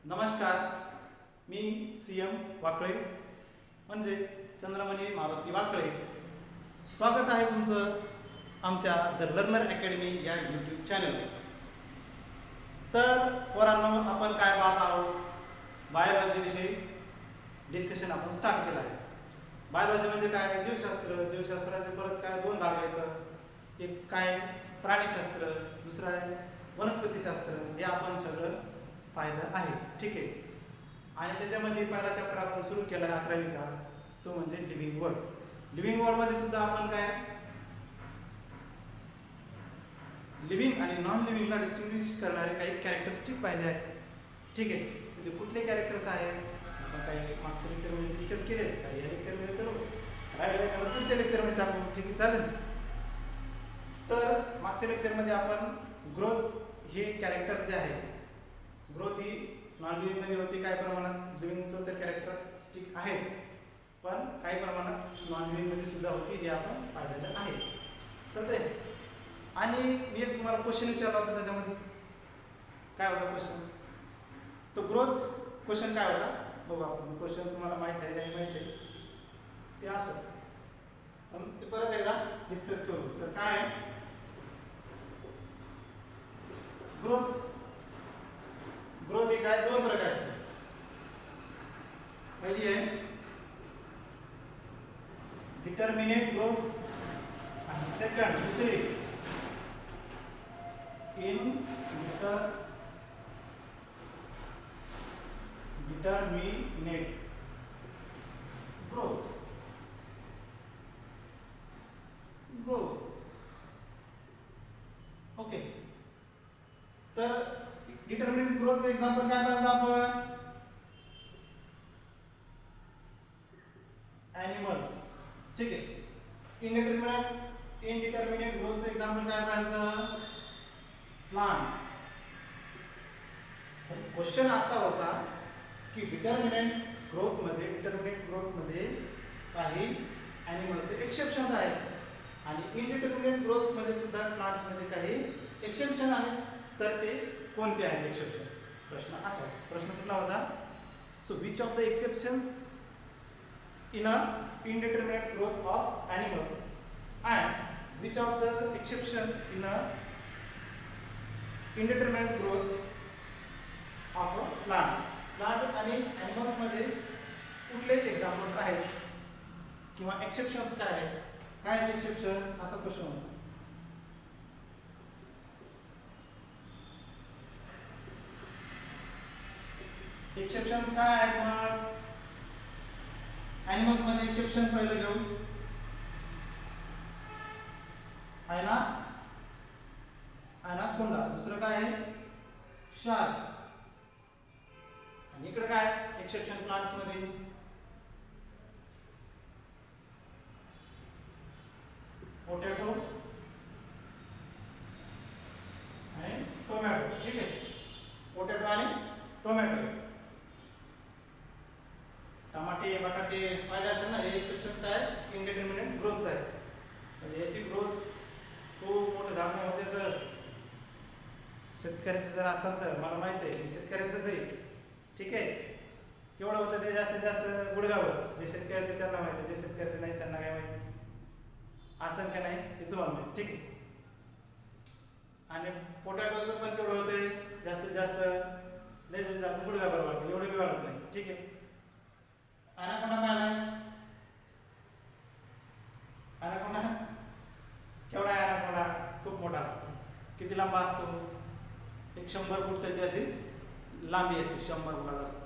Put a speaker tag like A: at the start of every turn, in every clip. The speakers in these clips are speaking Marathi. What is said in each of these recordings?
A: नमस्कार, मी CM वाकळे म्हणजे चंद्रमणी मारुती वाकळे. स्वागत आहे तुमचं आमच्या द लर्नर अकॅडमी या यूट्यूब चॅनलवर. तर पोरांनो, आपण काय पाहत आहोत? बायोलॉजीविषयी डिस्कशन आपण स्टार्ट केलं आहे. बायोलॉजी म्हणजे काय? जीवशास्त्र. जीवशास्त्राचे परत काय दोन भाग आहेत. एक काय प्राणीशास्त्र, दुसरं आहे वनस्पतीशास्त्र. हे आपण सगळं पाहिलं आहे. ठीक आहे. आणि त्याच्यामध्ये पहिला चॅप्टर आपण सुरू केला आहे 11वीचा, तो म्हणजे लिव्हिंग वर्ल्ड. लिव्हिंग वर्ल्डमध्ये सुद्धा आपण काय लिव्हिंग आणि नॉन लिव्हिंगला डिस्टिंग्विश करणारे काही कॅरेक्टरिस्टिक पाहिले आहेत. ठीक आहे. तिथे कुठले कॅरेक्टर्स आहेत आपण काही मागच्या लेक्चरमध्ये डिस्कस केले, काही या लेक्चरमध्ये करू, राहिलं पुढच्या लेक्चरमध्ये टाकू. ठीक आहे, चालेल. तर मागच्या लेक्चरमध्ये आपण ग्रोथ हे कॅरेक्टर्स जे आहे, ग्रोथ ही नॉन लिव्हिंगमध्ये होती. काही प्रमाणात लिव्हिंगचं तर कॅरेक्टरिस्टिक आहेच, पण काही प्रमाणात नॉन लिव्हिंगमध्ये सुद्धा होती, हे आपण पाहिलेलं आहे. चालतंय. आणि मी एक तुम्हाला क्वेश्चन विचारला होता. त्याच्यामध्ये काय होता क्वेश्चन? तो ग्रोथ क्वेश्चन काय होता बघू आपण. क्वेश्चन तुम्हाला माहीत आहे नाही माहीत आहे ते असो, पण ते परत एकदा डिस्कस करू. तर काय ग्रोथ ही काय दोन प्रकारची. पहिली आहे डिटर्मिनेट ग्रोथ आणि सेकंड दुसरी डिटर्मिनेट ग्रोथ. ओके. तर डिटर्मिनेट ग्रोथचं एक्झाम्पल काय पाहिलं आपण? ॲनिमल्स. ठीक आहे. इनडिटर्मिनेट ग्रोथचं एक्झाम्पल काय पाहिलं? प्लांट्स. क्वेश्चन असा होता की डिटर्मिनेट ग्रोथमध्ये काही ॲनिमल्सचे एक्सेप्शन्स आहेत आणि इनडिटर्मिनेट ग्रोथमध्ये सुद्धा प्लांट्समध्ये काही एक्सेप्शन आहेत. तर ते कोणते आहेत एक्सेप्शन? प्रश्न असा. प्रश्न कुठला होता? So which of the exceptions in a indeterminate growth of animals and which of the exception in a indeterminate growth of plants. Plant आणि ॲनिमल्समध्ये कुठले एक्झाम्पल्स आहेत किंवा एक्सेप्शन्स काय आहेत? काय आहेत एक्सेप्शन? असा प्रश्न होता. एक्सेप्शन्स काय आहेत मग? ॲनिमल्स मध्ये एक्सेप्शन पहिलं घेऊ. आहे ना कोंडा. दुसरं काय आहे? शार्क. आणि इकडे काय एक्सेप्शन प्लांट्स मध्ये? पोटॅटो आणि टोमॅटो. ठीक आहे. पोटॅटो आणि टोमॅटो, टमाटे, बटाटे पाहिजे असेल ना. हे एक्सेप्शन्स काय इनडिटर्मिनेट ग्रोथचं आहे. म्हणजे याची ग्रोथ खूप मोठं झाड नाही होते. जर शेतकऱ्याचं जर असेल तर मला माहिती आहे शेतकऱ्याचंच आहे. ठीक आहे. केवढं होतं ते? जास्तीत जास्त गुडघावर. जे शेतकऱ्याचे त्यांना माहिती, जे शेतकऱ्याचे नाही त्यांना काय माहिती असं का नाही ते तुम्हाला माहिती. ठीक आहे. आणि पोटॅटोचं पण केवढं होते? जास्तीत जास्त लय जास्त गुडघावर वाढतं, एवढं बी वाढत नाही. ठीक आहे. ॲनाकोंडा पाहिला? ॲनाकोंडा केवढा आहे? ॲनाकोंडा खूप मोठा असतो. किती लांब असतो? 100 फूट त्याची अशी लांबी असते. 100 फुटाचा असतो.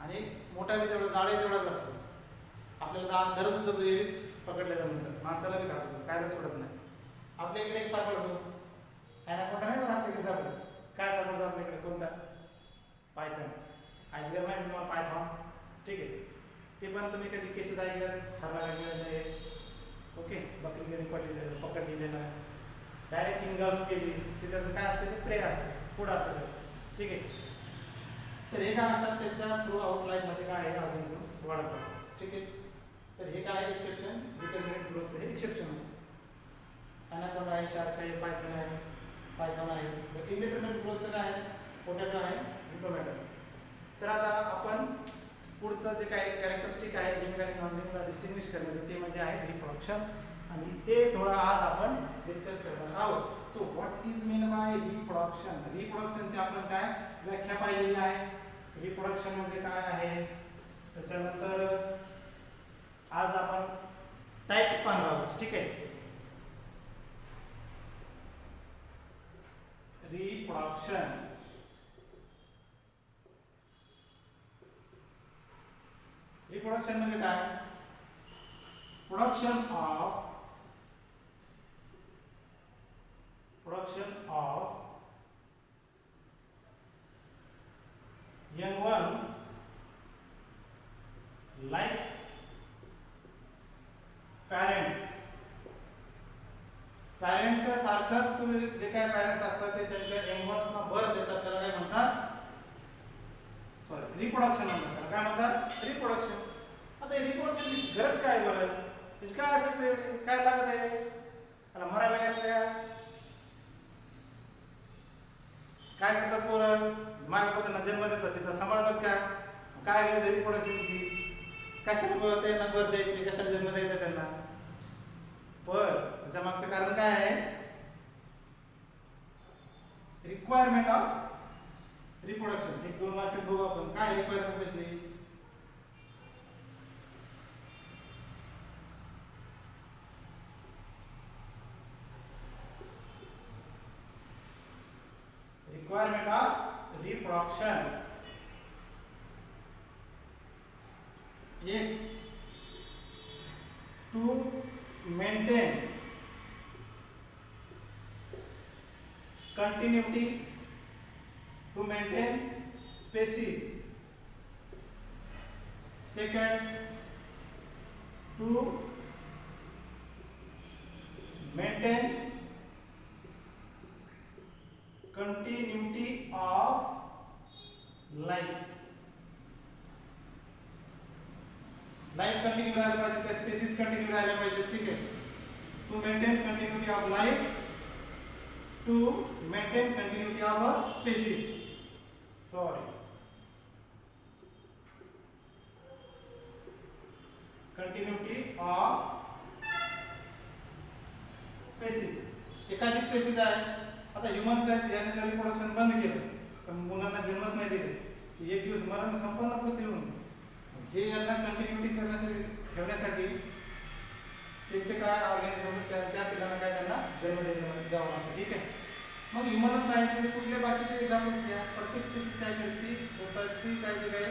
A: आणि मोठा बी तेवढा, जाडही तेवढाच असतो. आपल्याला दररोजचं एरीच पकडलं जातं. माणसाला बी खातो, कायला सोडत नाही. आपल्या इकडे एक सापडतो ॲनाकोंडा नाही, पण आपल्याकडे सापडतो. काय सापडतो आपल्याकडे? कोणता? पायथॉन. आजगर माहिती तुम्हाला पायथॉन? ठीक आहे. ते पण तुम्ही कधी केसेस ऐकलं? हरवायला गेलेलं. ओके. बकरी जरी पकडली देणं, डायरेक्ट इनगल्फ केली की त्याचं काय असतं? ते प्रे असतं, फूड असतं त्याचं. ठीक आहे. तर हे काय असतात? त्याच्या थ्रू आउट लाईफमध्ये काय आहे? ऑर्गॅनिझम्स वाढत राहतात. ठीक आहे. तर हे काय एक्सेप्शन? डिटर्मिनेट ग्रोथचं हे एक्सेप्शन आहे. ॲनाकोंडा आहे, शार्क आहे, पायथॉन आहे. जर इनडिटर्मिनेट ग्रोथचं काय आहे? पोटॅटो आहे, टोमॅटो. पुढचं जे काही कॅरेक्टरिस्टिक आहे लिव्हिंग आणि नॉन लिव्हिंगला डिस्टिंग्विश करण्याचं ते म्हणजे आहे रिप्रोडक्शन, आणि ते थोडं आज आपण डिस्कस करणार आहोत. So what is mean by reproduction? रिप्रोडक्शनची आपण काय व्याख्या पाहिलेली आहे. रिप्रोडक्शन म्हणजे काय आहे, त्याच्यानंतर आज आपण टाइप्स पाहणार आहोत. ठीक आहे. रिप्रोडक्शन रिप्रोडक्शन म्हणजे काय? Production of young ones like पॅरेंटच्या सारखंच तुम्ही जे काय पॅरेंट्स असतात ते त्यांच्या यंग वन्सना बर्थ देतात, त्याला काय म्हणतात? सॉरी, रिप्रोडक्शन म्हणतात. त्याला काय म्हणतात? रिप्रोडक्शन. आता रिप्रोडक्शनची गरज काय बरं? त्याची काय आवश्यकता एवढी? काय लागत आहे त्याला? मरायला करायचं काय करतात पोरं? माय बाबा त्यांना जन्म देतात, तिथं सांभाळतात का? काय गरज आहे रिप्रोडक्शनची? कशाला त्यांना बर्थ द्यायची, कशाला जन्म द्यायचा त्यांना? पण त्याच्या मागचं कारण काय आहे? Requirement of reproduction. 1-2 मार्क बघू आपण. काय रिक्वायरमेंट त्याची? Requirement of reproduction. एक, to maintain continuity, to maintain species. Second, to maintain continuity of life. Life continue राहायला पाहिजे, त्या स्पेसिस कंटिन्यू राहायला पाहिजे. ठीक आहे. To maintain continuity of life, to maintain continuity of species. Sorry, continuity of species. एखादी स्पेसिस आहे, आता ह्युमन्स आहेत, याने जर रिप्रोडक्शन बंद केलं तर मुलांना जन्मच नाही दिले की एक दिवस मरण संपन्न पृथ्वी होऊन. हे यांना कंटिन्युटी करण्यासाठी ठेवण्यासाठी त्यांचे काय ऑर्गॅनिझम त्यांच्या पिलांना काय त्यांना जन्म द्यावा लागतो. ठीक आहे. मग ह्युमनच नाही तर कुठले बाकीचे एक्झाम्पल्स घ्या. प्रत्येक स्पेसिस काय करते, स्वतःची काय जे काही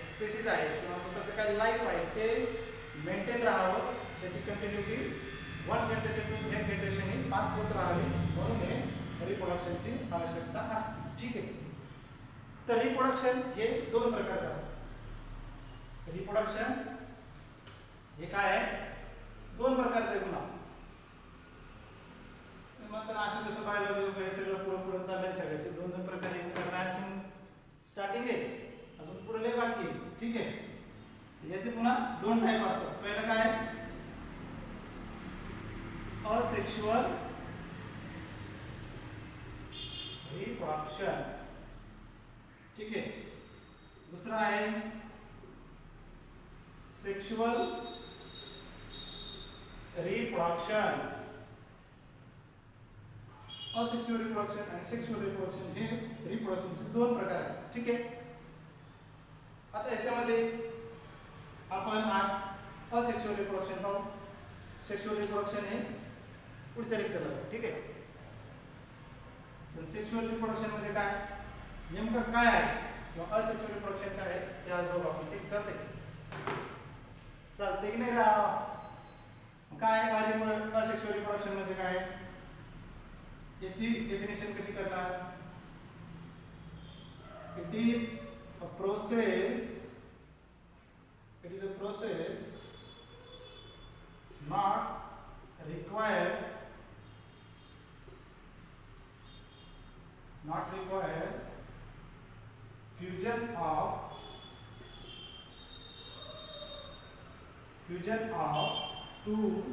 A: स्पेसिस आहे किंवा स्वतःचं काय लाईफ आहे ते मेंटेन राहावं, त्याची कंटिन्युटी 1 जनरेशन टू 10 जनरेशन ही पास होत राहावी, म्हणून हे रिप्रोडक्शनची आवश्यकता असते. ठीक आहे. तर रिप्रोडक्शन हे 2 प्रकारचे असतात. रिप्रोडक्शन हे काय आहे? 2 प्रकारचे गुण. नंतर असं जसं बायोलॉजी वगैरे सगळं पुढे चाललंय, सगळ्याचे 2 प्रकारे करणार. आणखी स्टार्टिंग आहे, अजून पुढे लय बाकी. ठीक आहे. याचे पुन्हा 2 टाईप असतात. पहिलं काय? Asexual reproduction. ठीक आहे. दुसरं आहे सेक्शुअल रिप्रोडक्शन. असेक्शुअल रिप्रोडक्शन आणि सेक्शुअल रिप्रोडक्शन हे रिप्रोडक्शनचे 2 प्रकार आहेत. ठीक आहे. आता याच्यामध्ये आपण आज असेक्शुअल रिप्रोडक्शन पाहू. सेक्शुअल रिप्रोडक्शन हे पुढच्या लेक्चरला. ठीक आहे. पण सेक्शुअल रिप्रोडक्शन म्हणजे काय, नेमकं काय आहे, किंवा असेक्शुअल रिप्रोडक्शन काय आहे ते आज बघू आपण. ठीक चालते की नाही राव? काय असेक्शुअल रिप्रोडक्शन म्हणजे काय, याची डेफिनेशन कशी करणार? It is a process not require fusion of 2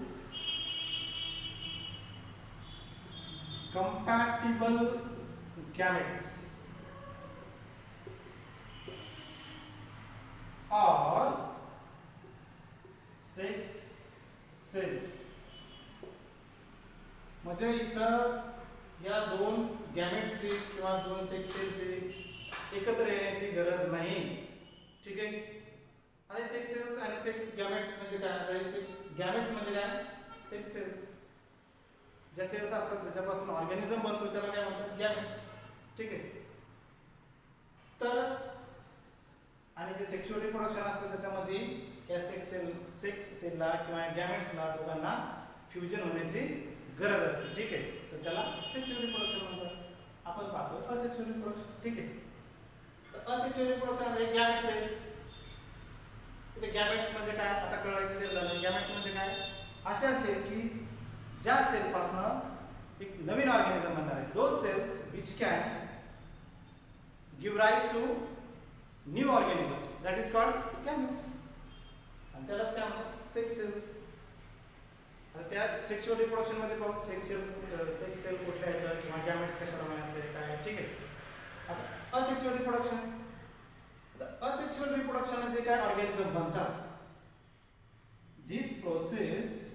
A: compatible gametes. म्हणजे इथं या दोन गॅमेटची किंवा दोन सेक्स सेलची एकत्र येण्याची गरज नाही. ठीक आहे. आता सेक्स सेल्स आणि सेक्स गॅमेट म्हणजे काय? आता गॅमेट्स म्हणजे काय? Sex cells. ज्या सेल्स असतात ज्याच्यापासून ऑर्गॅनिझम बनतो त्याला काय म्हणतात? गॅमेट्स. ठीक आहे. तर आणि जे सेक्शुअल रिप्रोडक्शन असतं त्याच्यामध्ये या सेक्स सेलला किंवा गॅमेट्सला दोघांना फ्युजन होण्याची गरज असते. ठीक आहे. तर त्याला सेक्शुअल रिप्रोडक्शन म्हणतात. आपण पाहतो असेक्शुअल रिप्रोडक्शन. ठीक आहे. तर असेक्शुअल रिप्रोडक्शन मध्ये गॅमेट्स आहेत. ते गॅमेट्स म्हणजे काय? आता क्लिअर झालं. गॅमेट्स म्हणजे काय? अशा सेल की ज्या सेल पासून एक नवीन ऑर्गॅनिझम बनणार आहे. Those cells which can give rise to new organisms, that is called gametes. आणि त्यालाच काय म्हणतात? Sex cells. आता त्या सेक्शुअल रिप्रोडक्शन मध्ये पाहू सेक्स सेल कुठल्या येतात किंवा गॅमेट्स कशाला म्हणायचे काय. ठीक आहे. आता असेक्शुअल रिप्रोडक्शन. असेक्शुअल रिप्रोडक्शन जे काय ऑर्गॅनिझम बनतात, दिस प्रोसेस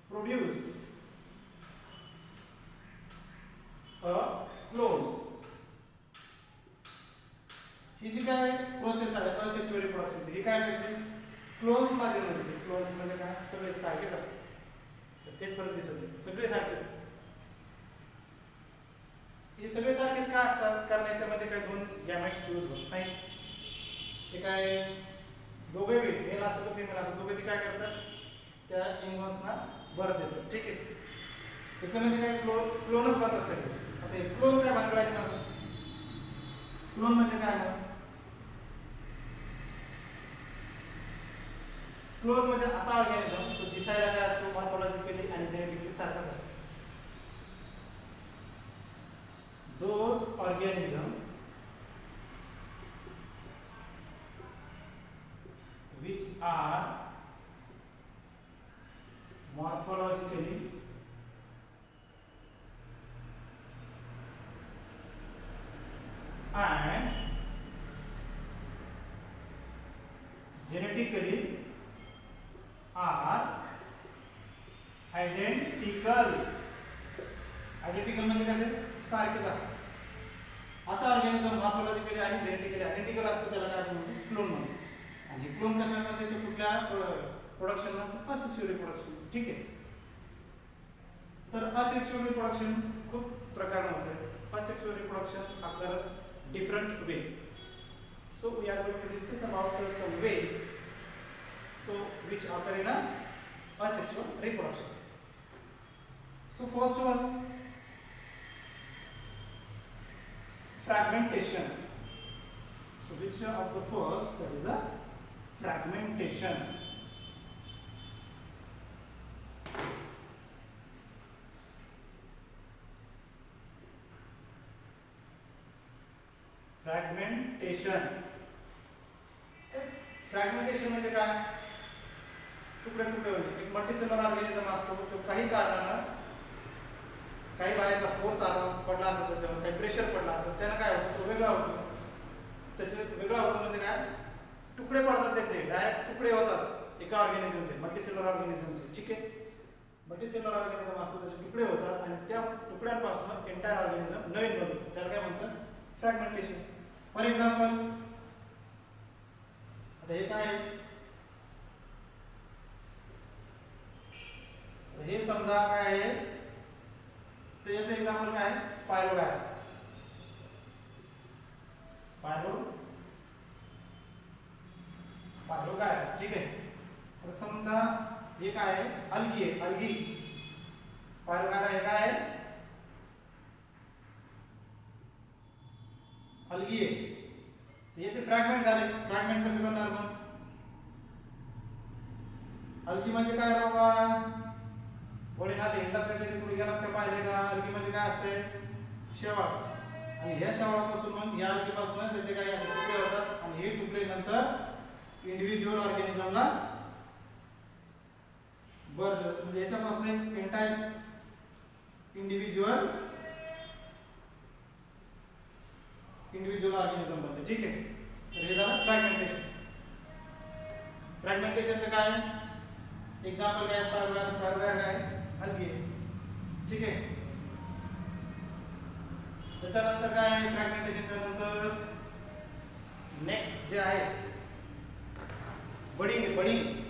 A: produce a clone. ही जी काय प्रोसेस आहे असेक्शुअल रिप्रोडक्शनची, ही काय करते? क्लोन्स मध्ये म्हणते. क्लोन्स म्हणजे काय? सगळे सारखेच असतात. तेच फरक दिसत नाही. सगळे सारखे. हे सगळे सारखेच का असतात? कारण याच्यामध्ये काही दोन गॅमेट्स फ्यूज होत नाही. ते काय दोघे बी मेल असो तो फिमेल असो दोघे बी काय करतात? त्या इन्व्हर्सना बरं देतात. ठीक आहे. त्याच्यामध्ये काय क्लोनच बनतात सगळे. आता हे क्लोन काय भानगडायचे ना? क्लोन म्हणजे काय? क्लोन म्हणजे असा ऑर्गॅनिझम जो दिसायला काय असतो? मॉर्फोलॉजिकली आणि जेनेटिकली सारखाच असतो. Those organism which are morphologically and genetically are identical. Identical म्हणजे कसे? सारखेच असतात. असा ऑर्गॅनिझम मॉर्फोलॉजिकली आणि जेनेटिकली आयडेंटिकल असतो त्याला काय म्हणतो? क्लोन म्हणतो. आणि क्लोन कशामध्ये? ते कुठल्या प्रोडक्शन म्हणतो? Asexual reproduction. ठीक आहे. तर असेक्शुअल रिप्रोडक्शन खूप प्रकारमध्ये होते. Asexual reproduction occur different way. So we are going to discuss about some way which occur in a asexual reproduction. So first one, fragmentation. So which of the first? That is a fragmentation. Fragmentation. Fragmentation म्हणजे काय? तुकडे तुकडे होणे. एक मल्टीसेल्युलर ऑर्गॅनिझम असतो तो काही कारणानं काही बाहेरचा फोर्स आला पडला असेल त्याच्यावर काही प्रेशर पडला असेल त्यानं काय होतं? तो वेगळा होतो. त्याचे वेगळा होतो म्हणजे काय? तुकडे पडतात त्याचे. डायरेक्ट तुकडे होतात एका ऑर्गॅनिझमचे, मल्टीसेल्युलर ऑर्गॅनिझमचे. ठीक आहे. मल्टीसेल्युलर ऑर्गॅनिझम असतो त्याचे तुकडे होतात आणि त्या तुकड्यांपासून एंटायर ऑर्गॅनिझम नवीन बनतो. त्याला काय म्हणतात? फ्रॅगमेंटेशन. फॉर एक्झाम्पल आता हे काय? हे समजा काय आहे? तर याचं एक्झाम्पल काय? स्पायरो काय? स्पायरो काय? ठीक आहे. तर समजा हे काय आहे? अल्गी आहे. अल्गी. स्पायरो काय आहे? अल्गी आहे. याचे फ्रॅगमेंट झाले. फ्रॅगमेंट कसे बनणार मग? अल्गी म्हणजे काय बाबा? वडील आले हिंडा तर कधी कुठे गेलात का? पाहिले का? अल्गी म्हणजे काय असते? शेवाळ. आणि ह्या शेवाळापासून मग या अल्गीपासून त्याचे काही असे तुकडे होतात आणि हे तुकडे नंतर इंडिव्हिज्युअल ऑर्गॅनिझमला बर्थ देतात. म्हणजे याच्यापासून एक एंटायर इंडिव्हिज्युअल ऑर्गॅनिझम बनते. ठीक आहे. तर हे झालं फ्रॅगमेंटेशन. फ्रॅगमेंटेशनचं काय एक्झाम्पल काय स्पायरोगायर काय अलगी, ठीक आहे. त्याच्यानंतर काय आहे फ्रॅगमेंटेशनच्या नंतर नेक्स्ट जे आहे बडिंग आहे, बडिंग.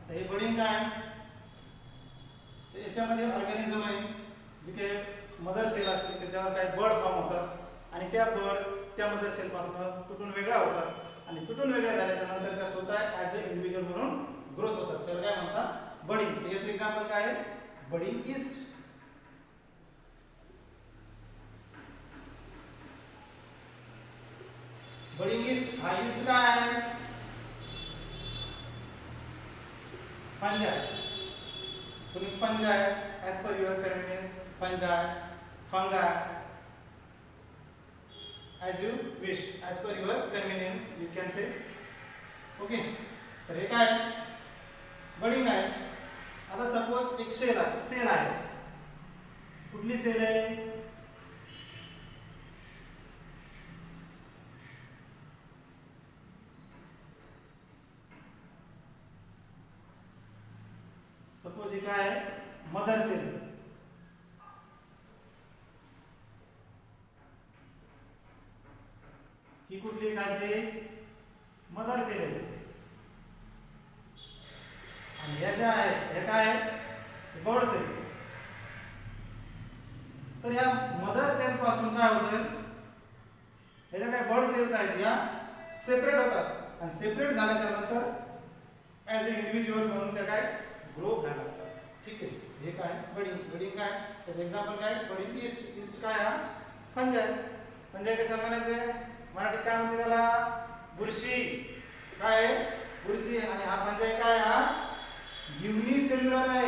A: आता हे बडिंग काय तर याच्यामध्ये ऑर्गॅनिझम आहे जे काही मदर सेल असते त्याच्यावर काही बड फॉर्म होतात आणि त्या बड त्या मदर सेलपासून तुटून वेगळ्या होतात आणि तुटून वेगळ्या झाल्याच्या नंतर त्या स्वतः ॲज अ इंडिव्हिज्युअल म्हणून ग्रोथ होतात. त्याला काय म्हणतात बडिंग. याचं एक्झाम्पल काय आहे बडिंग ईस्ट. बडिंग ईस्ट हा ईस्ट काय आहे फंजाय. कोणी फंजाय as per your convenience फंजाय फंगाय as you wish, as per your convenience you can say. Okay तर हे काय बडिंग आहे. आता सपोज एक सेल आहे. कुठली सेल आहे सपोज ही काय आहे मदर सेल. ही कुठली काळजी मदर सेल आहे आणि या ज्या आहेत हे काय बर्ड सेल. तर या मदर सेल पासून काय होतं हे ज्या काही बर्ड सेल्स आहेत या सेपरेट होतात आणि सेपरेट झाल्याच्या नंतर ॲज अ इंडिव्हिज्युअल म्हणून त्या काय ग्रो व्हायला लागतात. ठीक आहे. हे काय बडिंग. बडिंग काय त्याचं एक्झाम्पल काय बडिंग ईस्ट. ईस्ट काय हा फंजाय. फंजाय कसं म्हणायचं मराठीत काय म्हणते त्याला बुरशी. काय बुरशी. आणि हा फंजाय काय हा युनिसेल्युलर आहे.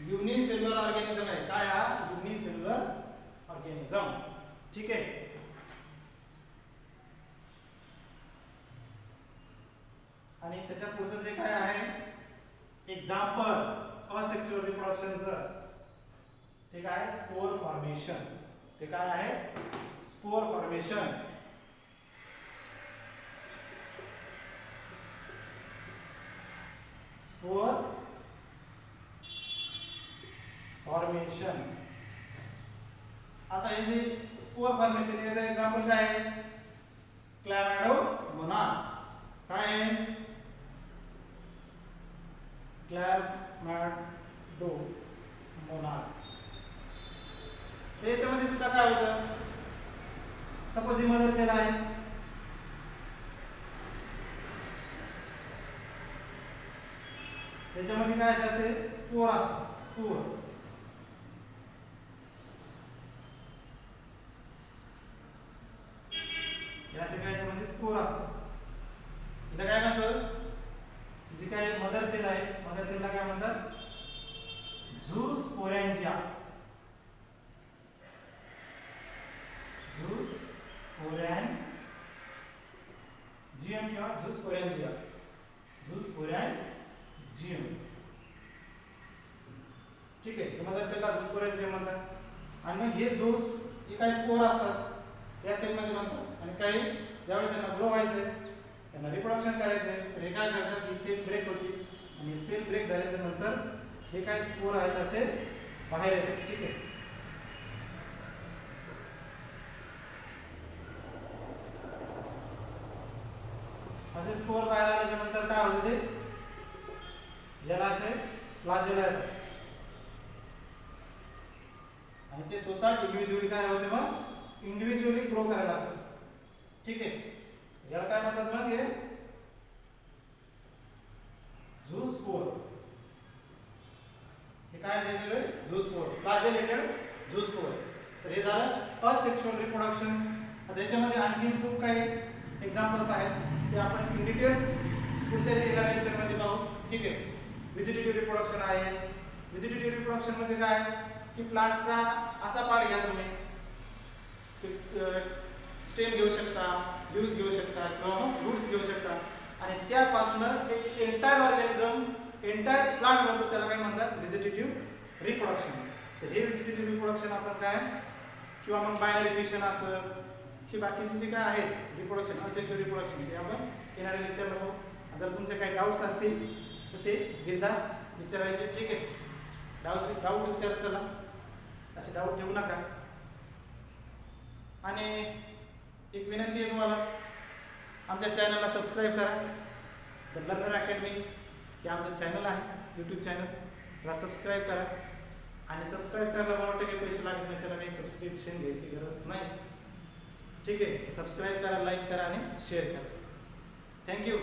A: युनिसेल्युलर ऑर्गॅनिझम आहे. काय हा युनिसेल्युलर ऑर्गॅनिझम. ठीक आहे. आणि त्याच्या पुढचं जे काय आहे एक्झाम्पल असेक्सुअल रिप्रोडक्शनचं ते काय स्पोर फॉर्मेशन. ते काय आहे स्पोर फॉर्मेशन. Spore formation. आता हे जे स्पोर फॉर्मेशन याचं एक्झाम्पल काय आहे क्लॅमॅडोमोनास. काय आहे क्लॅमॅडोमोनास. याच्यामध्ये सुद्धा काय होतं सपोज ही मदर सेल आहे. त्याच्यामध्ये काय असते स्पोर असतात. स्पोर या अशा काय याच्यामध्ये स्पोर असतात. हिला काय म्हणतात जी काय मदर सेल आहे मदर सेलला काय म्हणतात झूस्पोरॅन्जिया. झूस्पोरॅन्जियम किंवा झूस्पोरॅन्जिया. झूस्पोरॅन्जियम. ठीक आहे. मदर सेलला झूस्पोरॅन्जियम म्हणतात. आणि मग हे झूस हे काही स्पोर असतात या सेलमध्ये म्हणतात आणि काही ज्यावेळेस त्यांना ग्रो व्हायचंय त्यांना रिप्रोडक्शन करायचंय तर हे काय करतात ही सेल ब्रेक होती आणि सेल ब्रेक झाल्याच्या नंतर हे काय स्पोर आहेत असे बाहेर येतात. ठीक आहे. असे स्पोर बाहेर आल्याच्या नंतर काय होतं ते याला असे फ्लॅजेला येतात आणि ते स्वतः इंडिव्हिज्युअली काय होते मग इंडिव्हिज्युअली ग्रो करायला लागतात. ठीक आहे. याला काय म्हणतात मग हे झूस्पोर. हे काय द्यायचं झूस्पोर फ्लॅजेलेटेड झूस्पोर. तर हे झालं असेक्शुअल रिप्रोडक्शन. आता याच्यामध्ये आणखीन खूप काही एक्झाम्पल्स आहेत ते आपण इन डिटेल पुढच्या लेक्चरमध्ये पाहू. ठीक आहे. व्हेजिटेटिव्ह रिप्रोडक्शन आहे. व्हेजिटेटिव्ह रिप्रोडक्शन म्हणजे काय की प्लांटचा असा पार्ट घ्या तुम्ही स्टेम घेऊ शकता लीव्स घेऊ शकता किंवा मग रूट्स घेऊ शकता आणि त्यापासून एक एंटायर ऑर्गॅनिझम एंटायर प्लांट बनतो त्याला काय म्हणतात व्हेजिटेटिव्ह रिप्रोडक्शन. तर हे व्हेजिटेटिव्ह रिप्रोडक्शन आपण काय किंवा मग बायनरी फिशन असं की बाकीचे जे काय आहे रिप्रोडक्शन असेक्शुअल रिप्रोडक्शन ते आपण येणाऱ्या लेक्चरला बघू. जर तुमचे काही डाऊट्स असतील तर ते बिंदास विचारायचे. ठीक आहे, डाऊट विचारत चला, असे डाऊट ठेवू नका. आणि एक विनंती आहे तुम्हाला, आमच्या चॅनलला सबस्क्राईब करा. द लर्नर अकॅडमी हे आमचं चॅनल आहे, यूट्यूब चॅनल. त्याला सबस्क्राईब करा. आणि सबस्क्राईब करायला मला वाटतं काही पैसे लागत नाही, त्याला काही सबस्क्रिप्शन घ्यायची गरज नाही. ठीक आहे, सबस्क्राईब करा, लाईक करा आणि शेअर करा. थँक्यू.